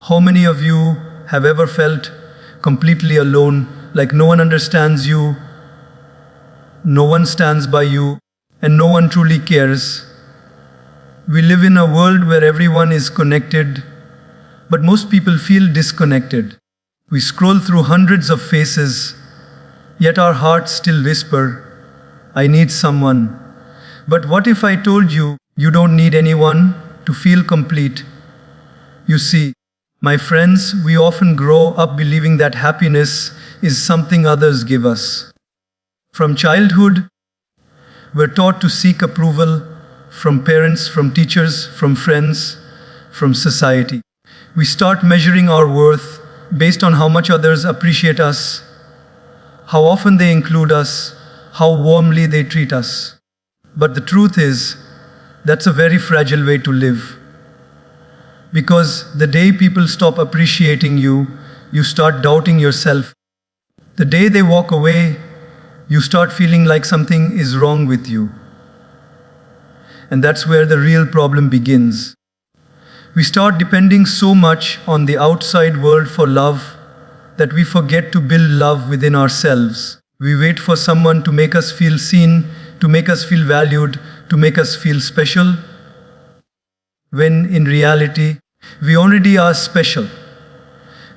How many of you have ever felt completely alone, like no one understands you, no one stands by you, and no one truly cares? We live in a world where everyone is connected, but most people feel disconnected. We scroll through hundreds of faces, yet our hearts still whisper, I need someone. But what if I told you, you don't need anyone to feel complete? You see, my friends, we often grow up believing that happiness is something others give us. From childhood, we're taught to seek approval from parents, from teachers, from friends, from society. We start measuring our worth based on how much others appreciate us, how often they include us, how warmly they treat us. But the truth is, that's a very fragile way to live. Because the day people stop appreciating you, you start doubting yourself. The day they walk away, you start feeling like something is wrong with you. And that's where the real problem begins. We start depending so much on the outside world for love that we forget to build love within ourselves. We wait for someone to make us feel seen, to make us feel valued, to make us feel special, when in reality, we already are special.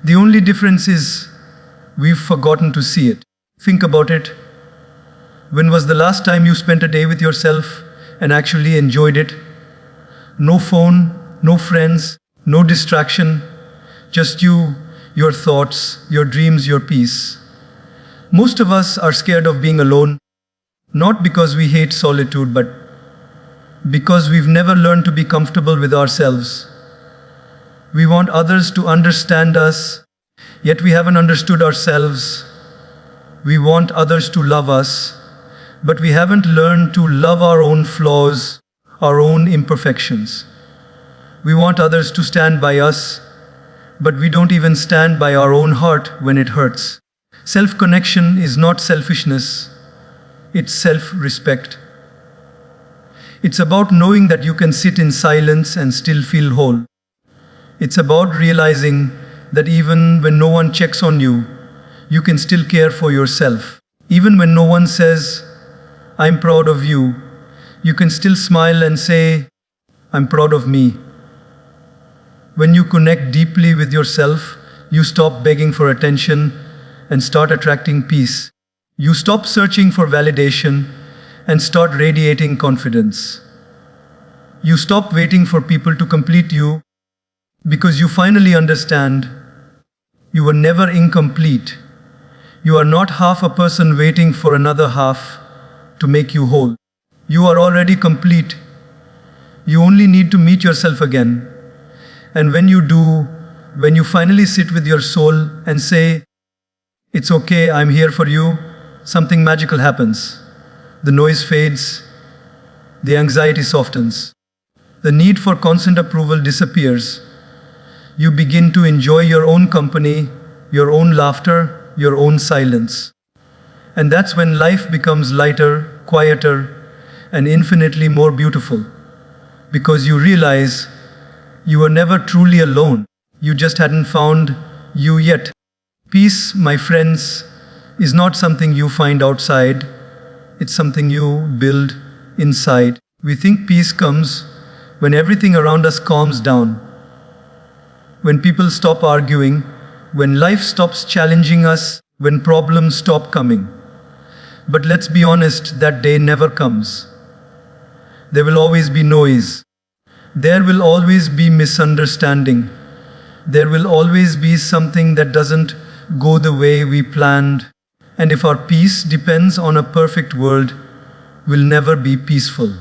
The only difference is we've forgotten to see it. Think about it. When was the last time you spent a day with yourself and actually enjoyed it? No phone, no friends, no distraction, just you, your thoughts, your dreams, your peace. Most of us are scared of being alone, not because we hate solitude, but because we've never learned to be comfortable with ourselves. We want others to understand us, yet we haven't understood ourselves. We want others to love us, but we haven't learned to love our own flaws, our own imperfections. We want others to stand by us, but we don't even stand by our own heart when it hurts. Self-connection is not selfishness, it's self-respect. It's about knowing that you can sit in silence and still feel whole. It's about realizing that even when no one checks on you, you can still care for yourself. Even when no one says, I'm proud of you, you can still smile and say, I'm proud of me. When you connect deeply with yourself, you stop begging for attention and start attracting peace. You stop searching for validation and start radiating confidence. You stop waiting for people to complete you because you finally understand you were never incomplete. You are not half a person waiting for another half to make you whole. You are already complete. You only need to meet yourself again. And when you do, when you finally sit with your soul and say, it's okay, I'm here for you, something magical happens. The noise fades, the anxiety softens, the need for constant approval disappears. You begin to enjoy your own company, your own laughter, your own silence. And that's when life becomes lighter, quieter, and infinitely more beautiful. Because you realize you were never truly alone. You just hadn't found you yet. Peace, my friends, is not something you find outside. It's something you build inside. We think peace comes when everything around us calms down. When people stop arguing, when life stops challenging us, when problems stop coming. But let's be honest, that day never comes. There will always be noise. There will always be misunderstanding. There will always be something that doesn't go the way we planned. And if our peace depends on a perfect world, we'll never be peaceful.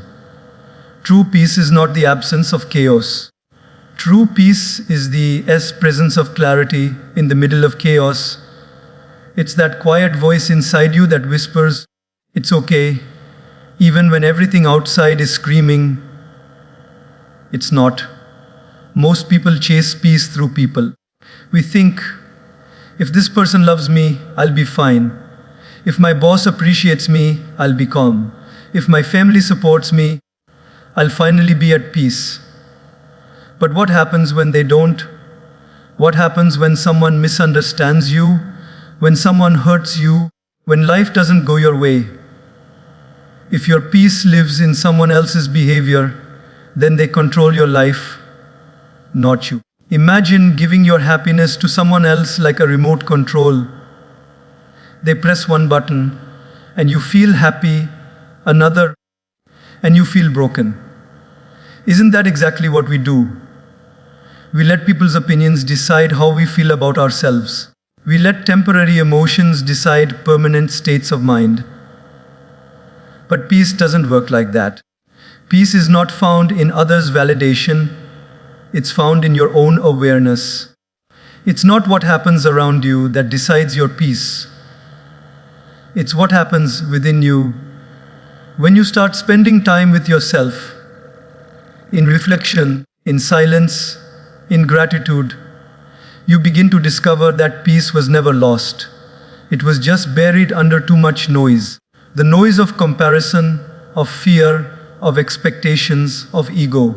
True peace is not the absence of chaos. True peace is the presence of clarity in the middle of chaos. It's that quiet voice inside you that whispers, it's okay, even when everything outside is screaming, it's not. Most people chase peace through people. We think, if this person loves me, I'll be fine. If my boss appreciates me, I'll be calm. If my family supports me, I'll finally be at peace. But what happens when they don't? What happens when someone misunderstands you, when someone hurts you, when life doesn't go your way? If your peace lives in someone else's behavior, then they control your life, not you. Imagine giving your happiness to someone else like a remote control. They press one button, and you feel happy, another, and you feel broken. Isn't that exactly what we do? We let people's opinions decide how we feel about ourselves. We let temporary emotions decide permanent states of mind. But peace doesn't work like that. Peace is not found in others' validation. It's found in your own awareness. It's not what happens around you that decides your peace. It's what happens within you. When you start spending time with yourself, in reflection, in silence, in gratitude, you begin to discover that peace was never lost. It was just buried under too much noise. The noise of comparison, of fear, of expectations, of ego.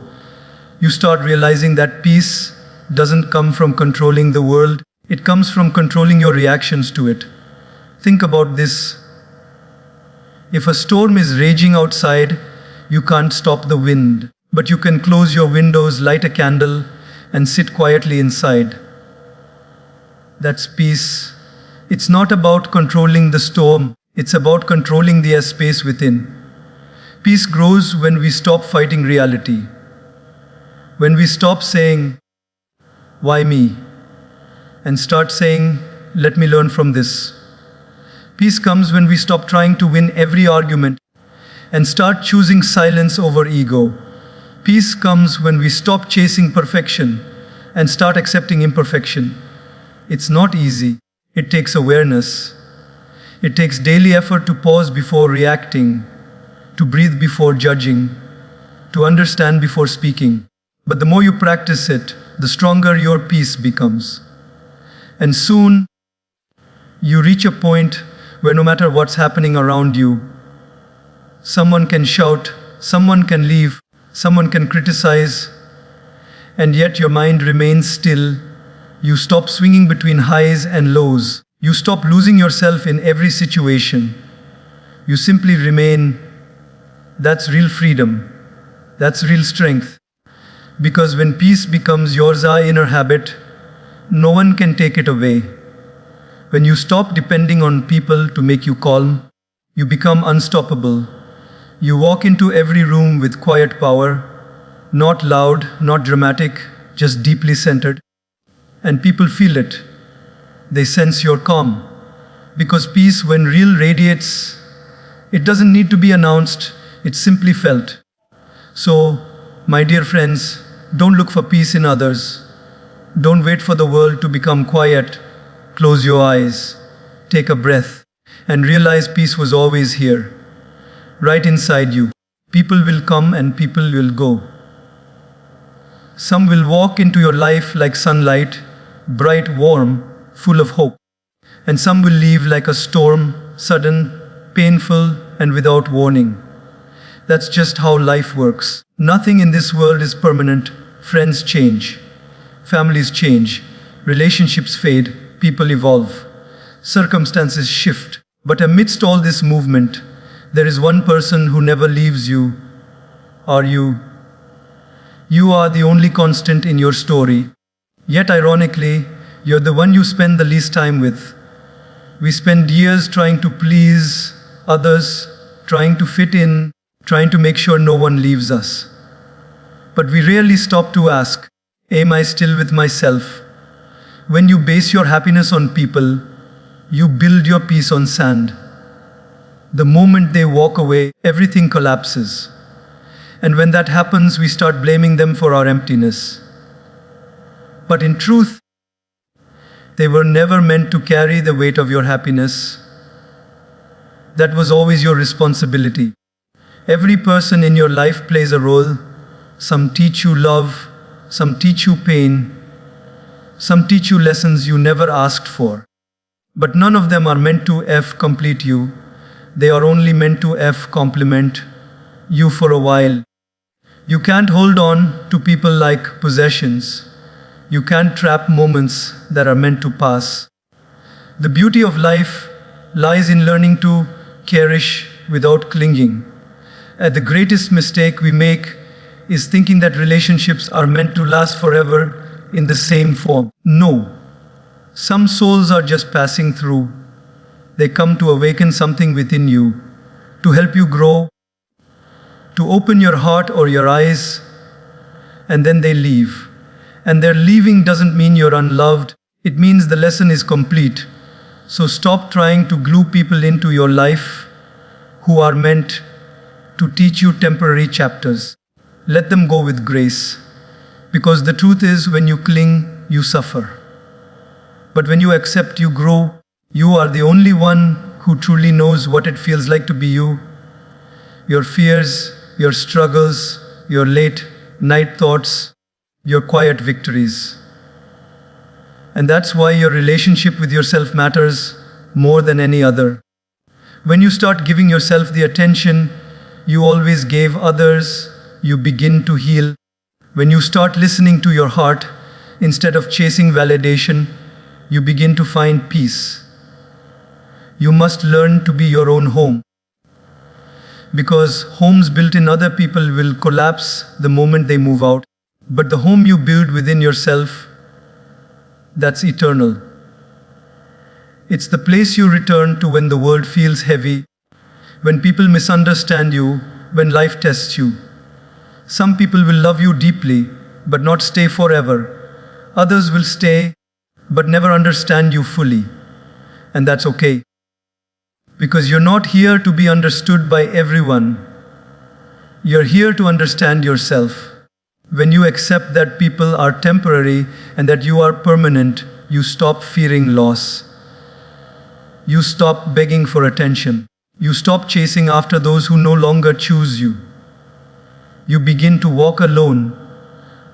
You start realizing that peace doesn't come from controlling the world, it comes from controlling your reactions to it. Think about this. If a storm is raging outside, you can't stop the wind, but you can close your windows, light a candle, and sit quietly inside. That's peace. It's not about controlling the storm, it's about controlling the space within. Peace grows when we stop fighting reality. When we stop saying, "Why me?" and start saying, "Let me learn from this." Peace comes when we stop trying to win every argument and start choosing silence over ego. Peace comes when we stop chasing perfection and start accepting imperfection. It's not easy. It takes awareness. It takes daily effort to pause before reacting, to breathe before judging, to understand before speaking. But the more you practice it, the stronger your peace becomes. And soon, you reach a point where no matter what's happening around you, someone can shout, someone can leave, someone can criticize, and yet your mind remains still. You stop swinging between highs and lows. You stop losing yourself in every situation. You simply remain. That's real freedom. That's real strength. Because when peace becomes your inner habit, no one can take it away. When you stop depending on people to make you calm, you become unstoppable. You walk into every room with quiet power, not loud, not dramatic, just deeply centered. And people feel it. They sense your calm. Because peace, when real, radiates, it doesn't need to be announced, it's simply felt. So, my dear friends, don't look for peace in others. Don't wait for the world to become quiet. Close your eyes, take a breath, and realize peace was always here, right inside you. People will come and people will go. Some will walk into your life like sunlight, bright, warm, full of hope. And some will leave like a storm, sudden, painful, and without warning. That's just how life works. Nothing in this world is permanent. Friends change. Families change. Relationships fade. People evolve. Circumstances shift. But amidst all this movement, there is one person who never leaves you. Are you? You are the only constant in your story. Yet ironically, you're the one you spend the least time with. We spend years trying to please others, trying to fit in, trying to make sure no one leaves us. But we rarely stop to ask, am I still with myself? When you base your happiness on people, you build your peace on sand. The moment they walk away, everything collapses. And when that happens, we start blaming them for our emptiness. But in truth, they were never meant to carry the weight of your happiness. That was always your responsibility. Every person in your life plays a role. Some teach you love, some teach you pain, some teach you lessons you never asked for. But none of them are meant to complete you. They are only meant to complement you for a while. You can't hold on to people like possessions. You can't trap moments that are meant to pass. The beauty of life lies in learning to cherish without clinging. And the greatest mistake we make is thinking that relationships are meant to last forever in the same form. No. Some souls are just passing through. They come to awaken something within you, to help you grow, to open your heart or your eyes, and then they leave. And their leaving doesn't mean you're unloved, it means the lesson is complete. So stop trying to glue people into your life who are meant to teach you temporary chapters. Let them go with grace. Because the truth is, when you cling, you suffer. But when you accept, you grow. You are the only one who truly knows what it feels like to be you. Your fears, your struggles, your late night thoughts, your quiet victories. And that's why your relationship with yourself matters more than any other. When you start giving yourself the attention you always gave others, you begin to heal. When you start listening to your heart instead of chasing validation, you begin to find peace. You must learn to be your own home. Because homes built in other people will collapse the moment they move out. But the home you build within yourself, that's eternal. It's the place you return to when the world feels heavy, when people misunderstand you, when life tests you. Some people will love you deeply, but not stay forever. Others will stay, but never understand you fully. And that's okay. Because you're not here to be understood by everyone. You're here to understand yourself. When you accept that people are temporary and that you are permanent, you stop fearing loss. You stop begging for attention. You stop chasing after those who no longer choose you. You begin to walk alone,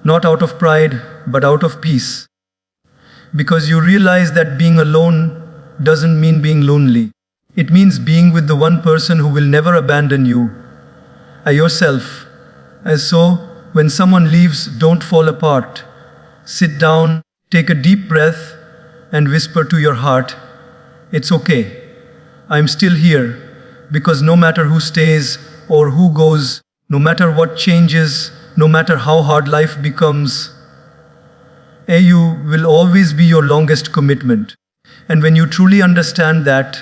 not out of pride, but out of peace. Because you realize that being alone doesn't mean being lonely. It means being with the one person who will never abandon you, yourself. And so, when someone leaves, don't fall apart. Sit down, take a deep breath, and whisper to your heart, "It's okay. I'm still here." Because no matter who stays or who goes, no matter what changes, no matter how hard life becomes, you will always be your longest commitment. And when you truly understand that,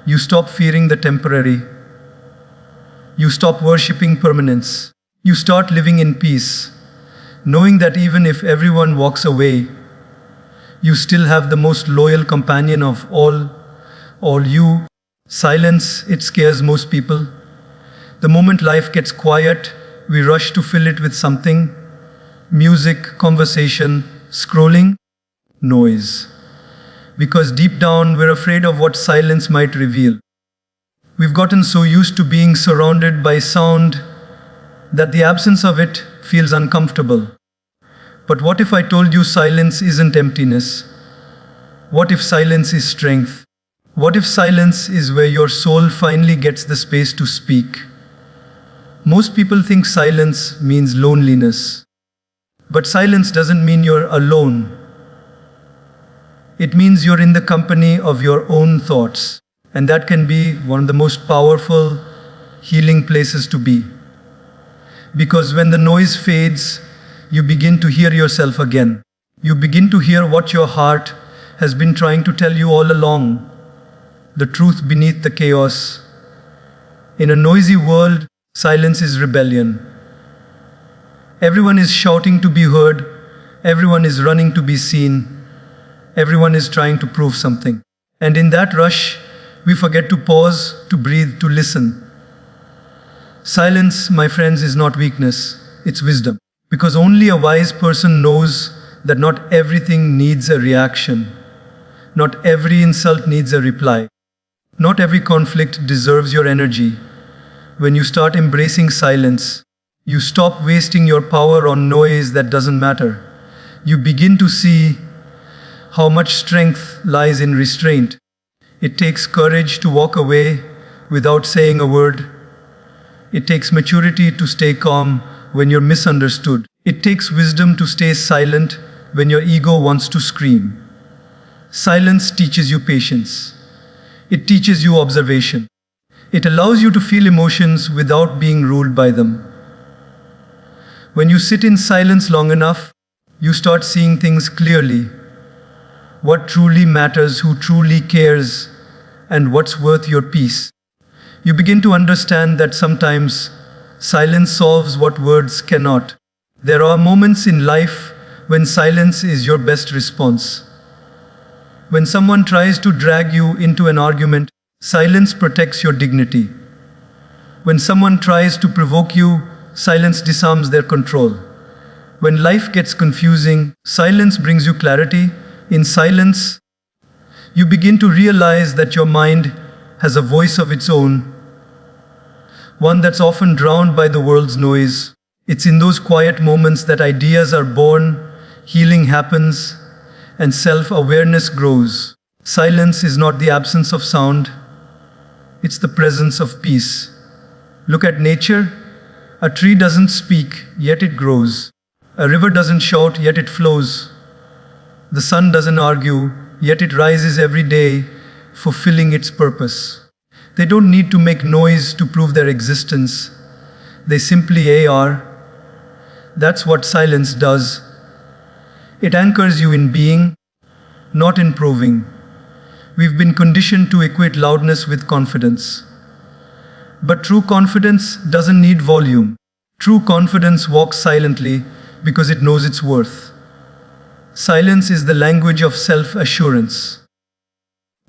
you stop fearing the temporary. You stop worshipping permanence. You start living in peace, knowing that even if everyone walks away, you still have the most loyal companion of all you. Silence, it scares most people. The moment life gets quiet, we rush to fill it with something: music, conversation, scrolling, noise. Because deep down, we're afraid of what silence might reveal. We've gotten so used to being surrounded by sound that the absence of it feels uncomfortable. But what if I told you silence isn't emptiness? What if silence is strength? What if silence is where your soul finally gets the space to speak? Most people think silence means loneliness. But silence doesn't mean you're alone. It means you're in the company of your own thoughts. And that can be one of the most powerful, healing places to be. Because when the noise fades, you begin to hear yourself again. You begin to hear what your heart has been trying to tell you all along. The truth beneath the chaos. In a noisy world, silence is rebellion. Everyone is shouting to be heard. Everyone is running to be seen. Everyone is trying to prove something. And in that rush, we forget to pause, to breathe, to listen. Silence, my friends, is not weakness, it's wisdom. Because only a wise person knows that not everything needs a reaction. Not every insult needs a reply. Not every conflict deserves your energy. When you start embracing silence, you stop wasting your power on noise that doesn't matter. You begin to see how much strength lies in restraint. It takes courage to walk away without saying a word. It takes maturity to stay calm when you're misunderstood. It takes wisdom to stay silent when your ego wants to scream. Silence teaches you patience. It teaches you observation. It allows you to feel emotions without being ruled by them. When you sit in silence long enough, you start seeing things clearly. What truly matters, who truly cares, and what's worth your peace. You begin to understand that sometimes silence solves what words cannot. There are moments in life when silence is your best response. When someone tries to drag you into an argument, silence protects your dignity. When someone tries to provoke you, silence disarms their control. When life gets confusing, silence brings you clarity. In silence, you begin to realize that your mind has a voice of its own, one that's often drowned by the world's noise. It's in those quiet moments that ideas are born, healing happens, and self-awareness grows. Silence is not the absence of sound, it's the presence of peace. Look at nature. A tree doesn't speak, yet it grows. A river doesn't shout, yet it flows. The sun doesn't argue, yet it rises every day, fulfilling its purpose. They don't need to make noise to prove their existence. They simply are. That's what silence does. It anchors you in being, not in proving. We've been conditioned to equate loudness with confidence. But true confidence doesn't need volume. True confidence walks silently because it knows its worth. Silence is the language of self-assurance.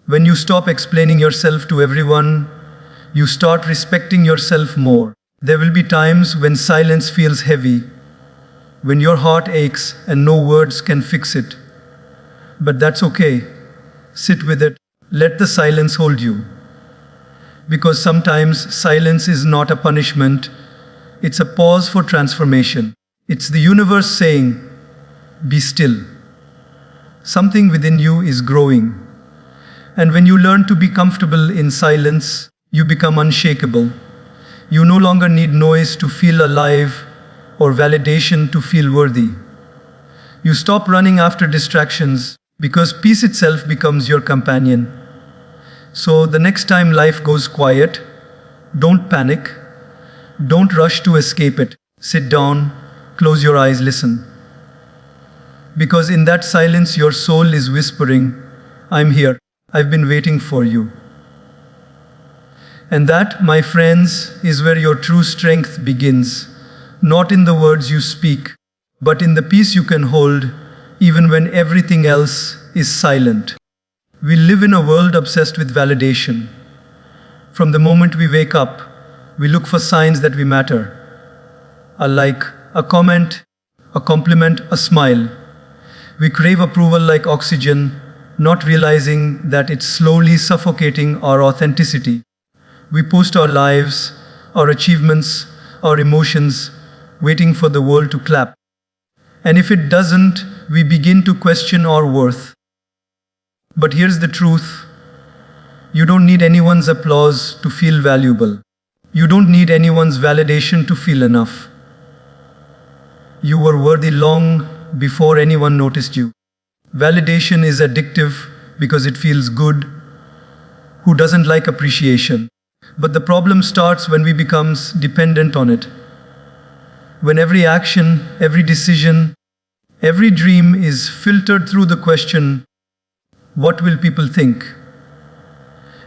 When you stop explaining yourself to everyone, you start respecting yourself more. There will be times when silence feels heavy, when your heart aches and no words can fix it. But that's okay. Sit with it. Let the silence hold you. Because sometimes silence is not a punishment, it's a pause for transformation. It's the universe saying, be still. Something within you is growing. And when you learn to be comfortable in silence, you become unshakable. You no longer need noise to feel alive or validation to feel worthy. You stop running after distractions because peace itself becomes your companion. So the next time life goes quiet, don't panic. Don't rush to escape it. Sit down, close your eyes, listen. Because in that silence, your soul is whispering, I'm here. I've been waiting for you. And that, my friends, is where your true strength begins. Not in the words you speak, but in the peace you can hold, even when everything else is silent. We live in a world obsessed with validation. From the moment we wake up, we look for signs that we matter. A like, a comment, a compliment, a smile. We crave approval like oxygen, not realizing that it's slowly suffocating our authenticity. We post our lives, our achievements, our emotions, waiting for the world to clap. And if it doesn't, we begin to question our worth. But here's the truth. You don't need anyone's applause to feel valuable. You don't need anyone's validation to feel enough. You were worthy long before anyone noticed you. Validation is addictive because it feels good. Who doesn't like appreciation? But the problem starts when we become dependent on it. When every action, every decision, every dream is filtered through the question, what will people think?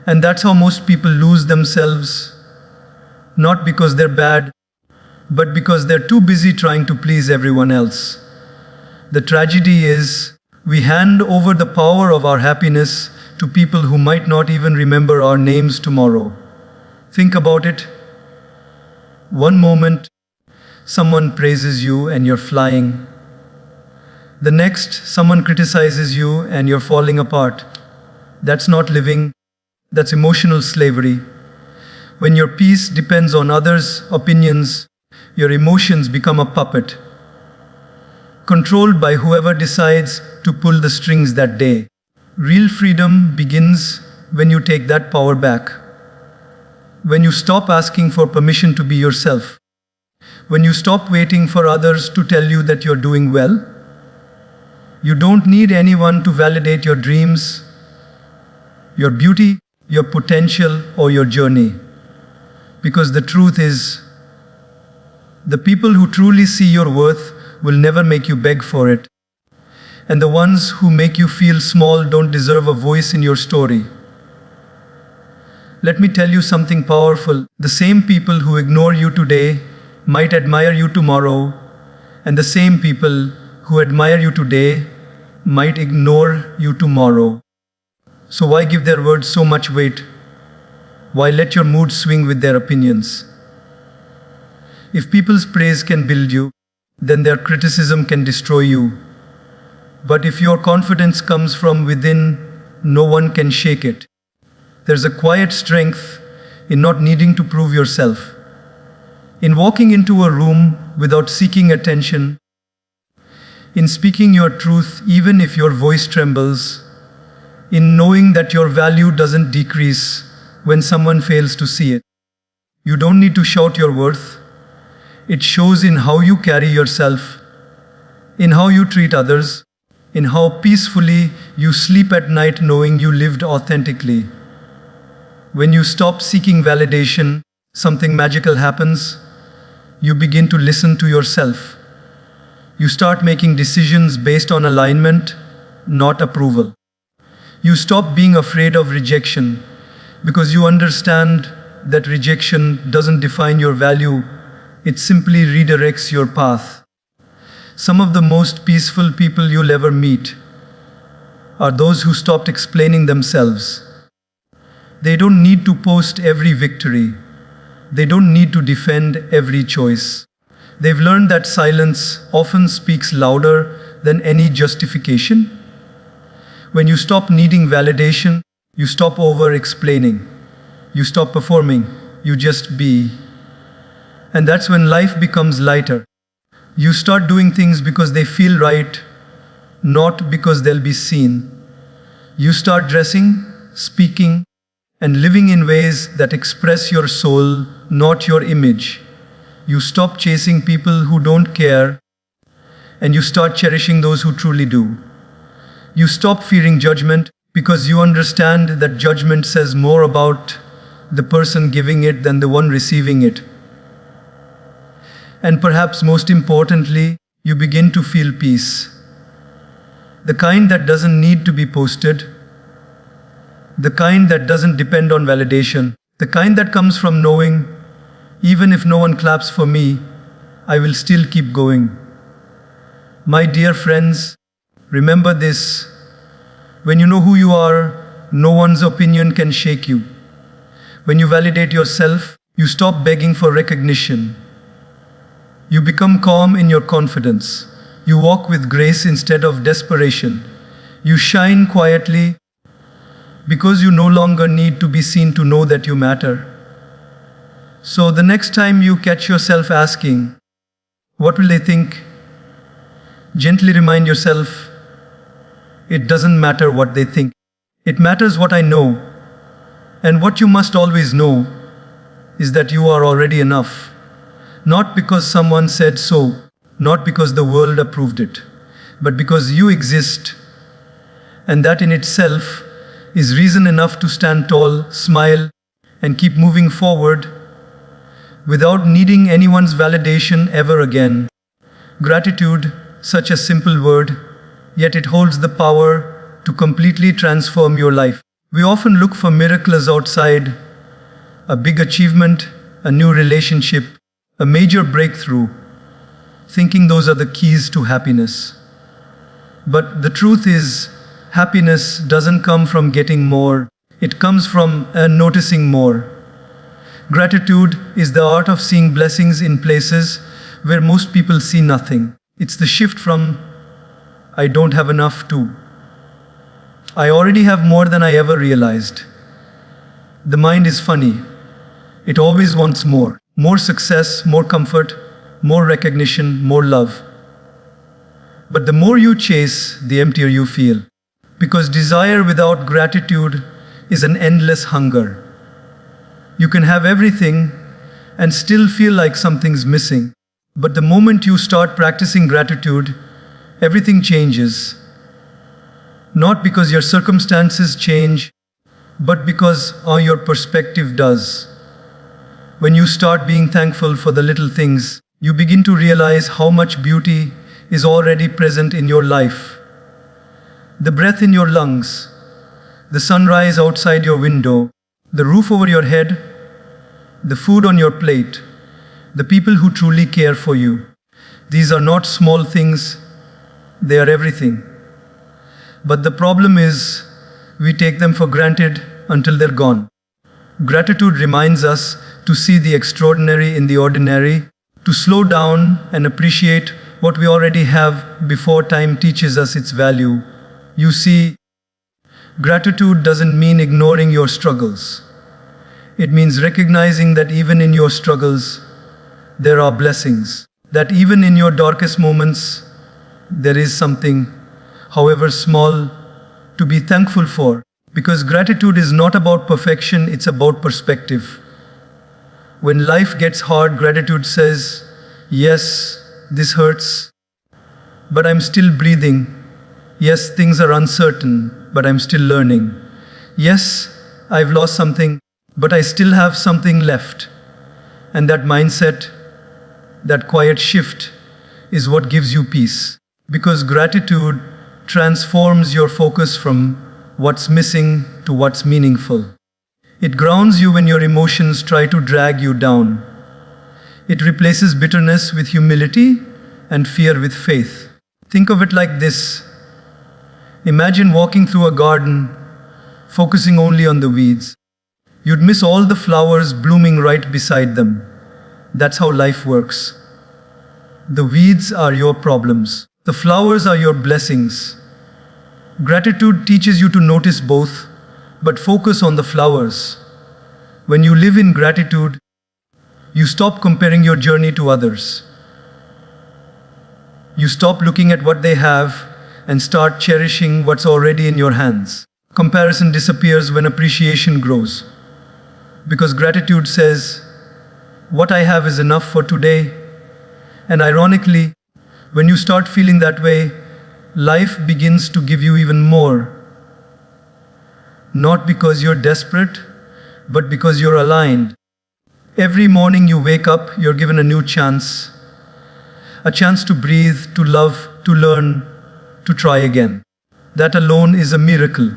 And that's how most people lose themselves, not because they're bad, but because they're too busy trying to please everyone else. The tragedy is, we hand over the power of our happiness to people who might not even remember our names tomorrow. Think about it. One moment, someone praises you and you're flying. The next, someone criticizes you and you're falling apart. That's not living, that's emotional slavery. When your peace depends on others' opinions, your emotions become a puppet, controlled by whoever decides to pull the strings that day. Real freedom begins when you take that power back. When you stop asking for permission to be yourself. When you stop waiting for others to tell you that you're doing well. You don't need anyone to validate your dreams, your beauty, your potential, or your journey. Because the truth is, the people who truly see your worth will never make you beg for it. And the ones who make you feel small don't deserve a voice in your story. Let me tell you something powerful. The same people who ignore you today might admire you tomorrow, and the same people who admire you today might ignore you tomorrow. So why give their words so much weight? Why let your mood swing with their opinions? If people's praise can build you, then their criticism can destroy you. But if your confidence comes from within, no one can shake it. There's a quiet strength in not needing to prove yourself, in walking into a room without seeking attention, in speaking your truth even if your voice trembles, in knowing that your value doesn't decrease when someone fails to see it. You don't need to shout your worth. It shows in how you carry yourself, in how you treat others, in how peacefully you sleep at night knowing you lived authentically. When you stop seeking validation, something magical happens. You begin to listen to yourself. You start making decisions based on alignment, not approval. You stop being afraid of rejection because you understand that rejection doesn't define your value, it simply redirects your path. Some of the most peaceful people you'll ever meet are those who stopped explaining themselves. They don't need to post every victory. They don't need to defend every choice. They've learned that silence often speaks louder than any justification. When you stop needing validation, you stop over-explaining. You stop performing. You just be. And that's when life becomes lighter. You start doing things because they feel right, not because they'll be seen. You start dressing, speaking, and living in ways that express your soul, not your image. You stop chasing people who don't care, and you start cherishing those who truly do. You stop fearing judgment because you understand that judgment says more about the person giving it than the one receiving it. And perhaps most importantly, you begin to feel peace. The kind that doesn't need to be posted, the kind that doesn't depend on validation, the kind that comes from knowing, even if no one claps for me, I will still keep going. My dear friends, remember this. When you know who you are, no one's opinion can shake you. When you validate yourself, you stop begging for recognition. You become calm in your confidence. You walk with grace instead of desperation. You shine quietly because you no longer need to be seen to know that you matter. So the next time you catch yourself asking, "What will they think?" gently remind yourself, it doesn't matter what they think. It matters what I know. And what you must always know is that you are already enough. Not because someone said so, not because the world approved it, but because you exist. And that in itself is reason enough to stand tall, smile, and keep moving forward without needing anyone's validation ever again. Gratitude, such a simple word, yet it holds the power to completely transform your life. We often look for miracles outside, a big achievement, a new relationship, a major breakthrough, thinking those are the keys to happiness. But the truth is, happiness doesn't come from getting more, it comes from noticing more. Gratitude is the art of seeing blessings in places where most people see nothing. It's the shift from, "I don't have enough" to, "I already have more than I ever realized." The mind is funny. It always wants more. More success, more comfort, more recognition, more love. But the more you chase, the emptier you feel. Because desire without gratitude is an endless hunger. You can have everything and still feel like something's missing. But the moment you start practicing gratitude, everything changes. Not because your circumstances change, but because your perspective does. When you start being thankful for the little things, you begin to realize how much beauty is already present in your life. The breath in your lungs, the sunrise outside your window, the roof over your head, the food on your plate, the people who truly care for you. These are not small things, they are everything. But the problem is, we take them for granted until they're gone. Gratitude reminds us to see the extraordinary in the ordinary, to slow down and appreciate what we already have before time teaches us its value. You see, gratitude doesn't mean ignoring your struggles. It means recognizing that even in your struggles, there are blessings. That even in your darkest moments, there is something, however small, to be thankful for. Because gratitude is not about perfection, it's about perspective. When life gets hard, gratitude says, yes, this hurts, but I'm still breathing. Yes, things are uncertain, but I'm still learning. Yes, I've lost something, but I still have something left. And that mindset, that quiet shift, is what gives you peace. Because gratitude transforms your focus from what's missing to what's meaningful. It grounds you when your emotions try to drag you down. It replaces bitterness with humility and fear with faith. Think of it like this. Imagine walking through a garden, focusing only on the weeds. You'd miss all the flowers blooming right beside them. That's how life works. The weeds are your problems. The flowers are your blessings. Gratitude teaches you to notice both, but focus on the flowers. When you live in gratitude, you stop comparing your journey to others. You stop looking at what they have and start cherishing what's already in your hands. Comparison disappears when appreciation grows. Because gratitude says, what I have is enough for today. And ironically, when you start feeling that way, life begins to give you even more. Not because you're desperate, but because you're aligned. Every morning you wake up, you're given a new chance. A chance to breathe, to love, to learn, to try again. That alone is a miracle.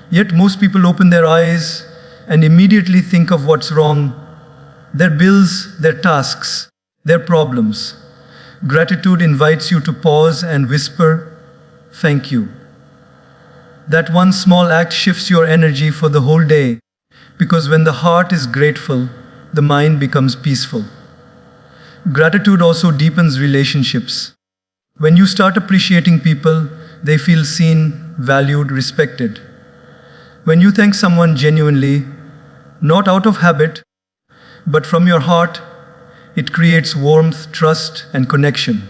Yet most people open their eyes and immediately think of what's wrong, their bills, their tasks, their problems. Gratitude invites you to pause and whisper, thank you. That one small act shifts your energy for the whole day, because when the heart is grateful, the mind becomes peaceful. Gratitude also deepens relationships. When you start appreciating people, they feel seen, valued, respected. When you thank someone genuinely, not out of habit, but from your heart, it creates warmth, trust, and connection.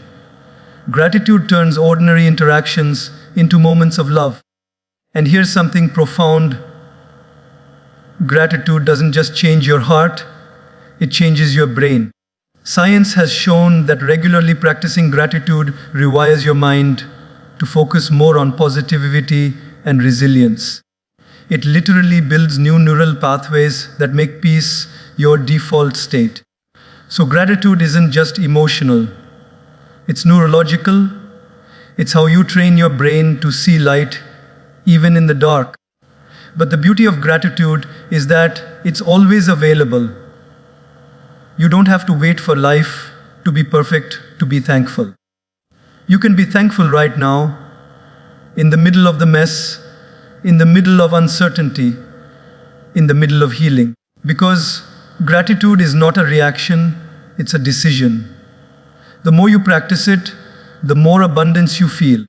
Gratitude turns ordinary interactions into moments of love. And here's something profound. Gratitude doesn't just change your heart, it changes your brain. Science has shown that regularly practicing gratitude rewires your mind to focus more on positivity and resilience. It literally builds new neural pathways that make peace your default state. So gratitude isn't just emotional, it's neurological. It's how you train your brain to see light even in the dark. But the beauty of gratitude is that it's always available. You don't have to wait for life to be perfect to be thankful. You can be thankful right now, in the middle of the mess, in the middle of uncertainty, in the middle of healing. Because gratitude is not a reaction, it's a decision. The more you practice it, the more abundance you feel.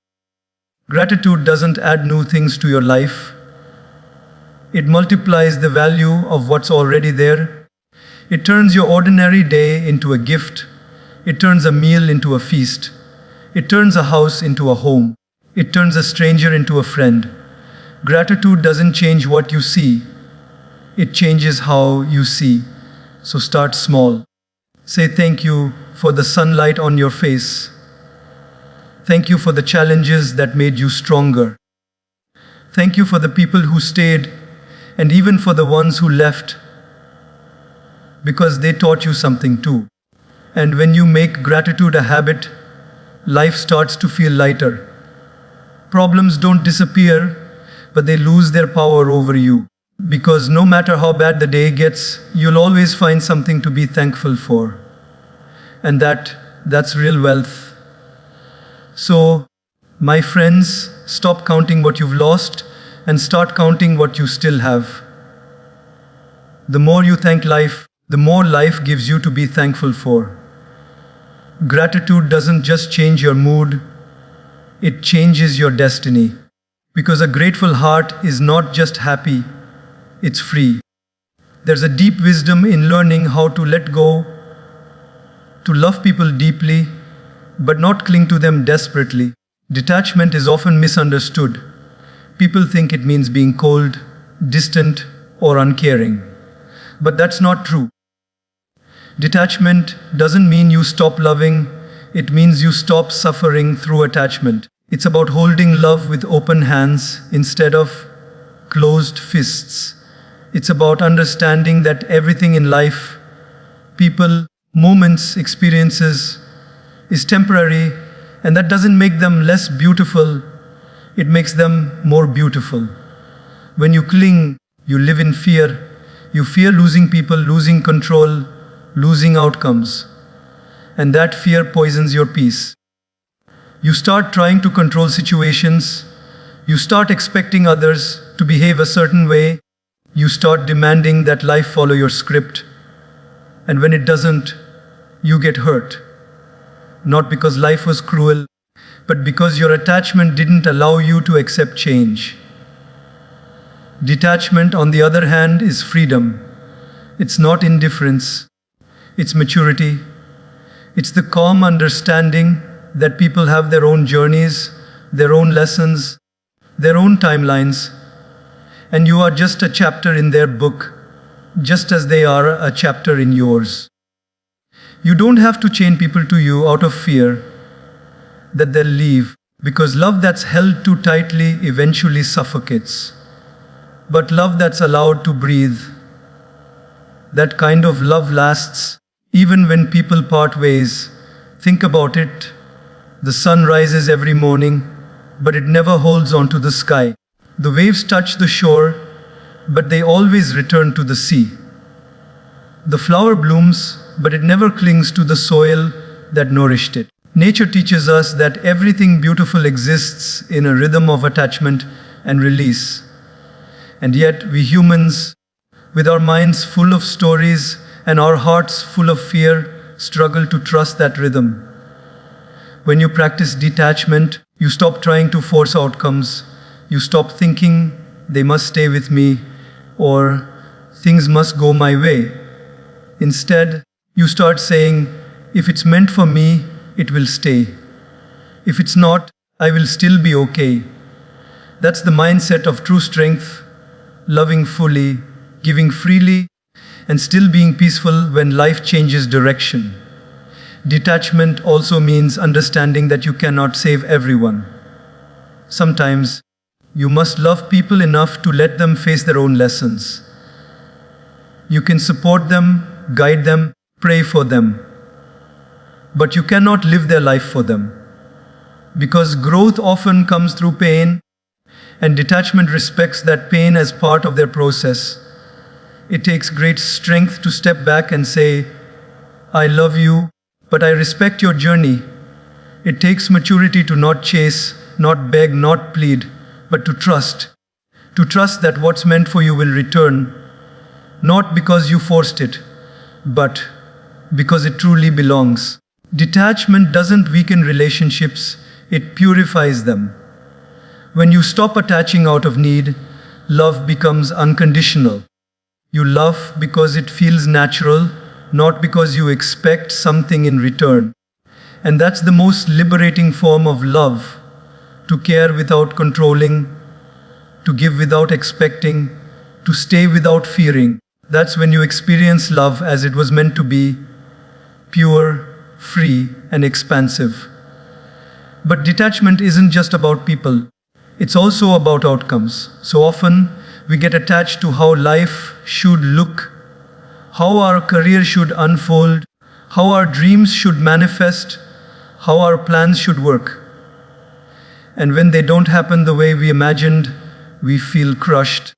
Gratitude doesn't add new things to your life. It multiplies the value of what's already there. It turns your ordinary day into a gift. It turns a meal into a feast. It turns a house into a home. It turns a stranger into a friend. Gratitude doesn't change what you see. It changes how you see. So start small. Say thank you for the sunlight on your face. Thank you for the challenges that made you stronger. Thank you for the people who stayed, and even for the ones who left, because they taught you something too. And when you make gratitude a habit, life starts to feel lighter. Problems don't disappear, but they lose their power over you. Because no matter how bad the day gets, you'll always find something to be thankful for. And that's real wealth. So, my friends, stop counting what you've lost and start counting what you still have. The more you thank life, the more life gives you to be thankful for. Gratitude doesn't just change your mood, it changes your destiny. Because a grateful heart is not just happy, it's free. There's a deep wisdom in learning how to let go, to love people deeply, but not cling to them desperately. Detachment is often misunderstood. People think it means being cold, distant, or uncaring. But that's not true. Detachment doesn't mean you stop loving, it means you stop suffering through attachment. It's about holding love with open hands instead of closed fists. It's about understanding that everything in life, people, moments, experiences, is temporary, and that doesn't make them less beautiful, it makes them more beautiful. When you cling, you live in fear. You fear losing people, losing control, losing outcomes. And that fear poisons your peace. You start trying to control situations. You start expecting others to behave a certain way. You start demanding that life follow your script. And when it doesn't, you get hurt. Not because life was cruel, but because your attachment didn't allow you to accept change. Detachment, on the other hand, is freedom. It's not indifference. It's maturity. It's the calm understanding that people have their own journeys, their own lessons, their own timelines, and you are just a chapter in their book, just as they are a chapter in yours. You don't have to chain people to you out of fear that they'll leave, because love that's held too tightly eventually suffocates. But love that's allowed to breathe, that kind of love lasts even when people part ways. Think about it. The sun rises every morning, but it never holds onto the sky. The waves touch the shore, but they always return to the sea. The flower blooms, but it never clings to the soil that nourished it. Nature teaches us that everything beautiful exists in a rhythm of attachment and release. And yet we humans, with our minds full of stories and our hearts full of fear, struggle to trust that rhythm. When you practice detachment, you stop trying to force outcomes. You stop thinking, they must stay with me, or things must go my way. Instead, you start saying, if it's meant for me, it will stay. If it's not, I will still be okay. That's the mindset of true strength, loving fully, giving freely, and still being peaceful when life changes direction. Detachment also means understanding that you cannot save everyone. Sometimes, you must love people enough to let them face their own lessons. You can support them, guide them, pray for them. But you cannot live their life for them. Because growth often comes through pain, and detachment respects that pain as part of their process. It takes great strength to step back and say, I love you, but I respect your journey. It takes maturity to not chase, not beg, not plead, but to trust. To trust that what's meant for you will return, not because you forced it, but because it truly belongs. Detachment doesn't weaken relationships, it purifies them. When you stop attaching out of need, love becomes unconditional. You love because it feels natural, not because you expect something in return. And that's the most liberating form of love, to care without controlling, to give without expecting, to stay without fearing. That's when you experience love as it was meant to be, pure, free, and expansive. But detachment isn't just about people. It's also about outcomes. So often, we get attached to how life should look, how our career should unfold, how our dreams should manifest, how our plans should work. And when they don't happen the way we imagined, we feel crushed.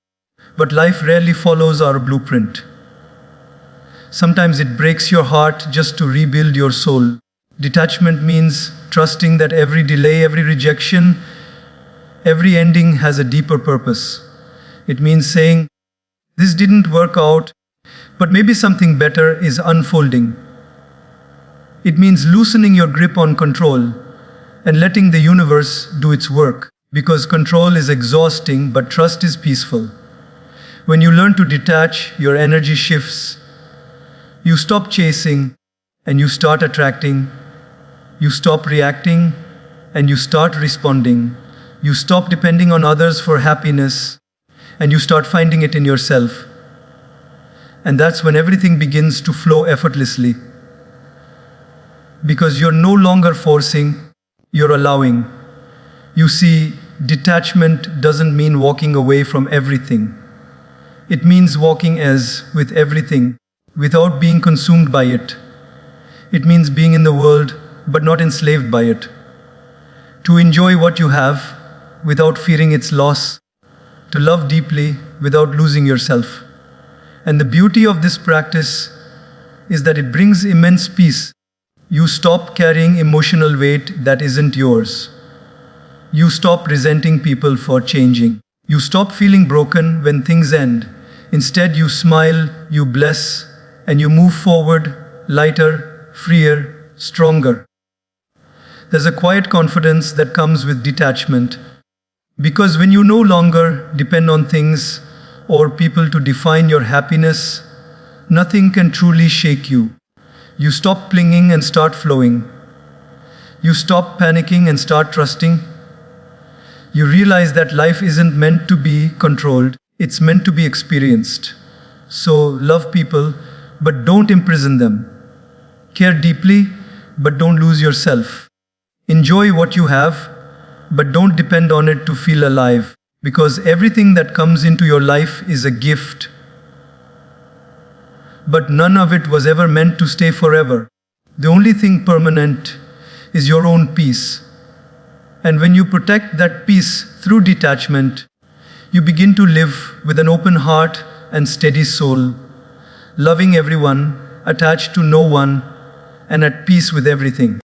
But life rarely follows our blueprint. Sometimes it breaks your heart just to rebuild your soul. Detachment means trusting that every delay, every rejection, every ending has a deeper purpose. It means saying, this didn't work out, but maybe something better is unfolding. It means loosening your grip on control and letting the universe do its work, because control is exhausting, but trust is peaceful. When you learn to detach, your energy shifts. You stop chasing and you start attracting. You stop reacting and you start responding. You stop depending on others for happiness and you start finding it in yourself. And that's when everything begins to flow effortlessly. Because you're no longer forcing, you're allowing. You see, detachment doesn't mean walking away from everything. It means walking as with everything, without being consumed by it. It means being in the world, but not enslaved by it. To enjoy what you have, without fearing its loss. To love deeply, without losing yourself. And the beauty of this practice is that it brings immense peace. You stop carrying emotional weight that isn't yours. You stop resenting people for changing. You stop feeling broken when things end. Instead, you smile, you bless, and you move forward, lighter, freer, stronger. There's a quiet confidence that comes with detachment. Because when you no longer depend on things or people to define your happiness, nothing can truly shake you. You stop clinging and start flowing. You stop panicking and start trusting. You realize that life isn't meant to be controlled, it's meant to be experienced. So love people, but don't imprison them. Care deeply, but don't lose yourself. Enjoy what you have, but don't depend on it to feel alive. Because everything that comes into your life is a gift. But none of it was ever meant to stay forever. The only thing permanent is your own peace. And when you protect that peace through detachment, you begin to live with an open heart and steady soul, loving everyone, attached to no one, and at peace with everything.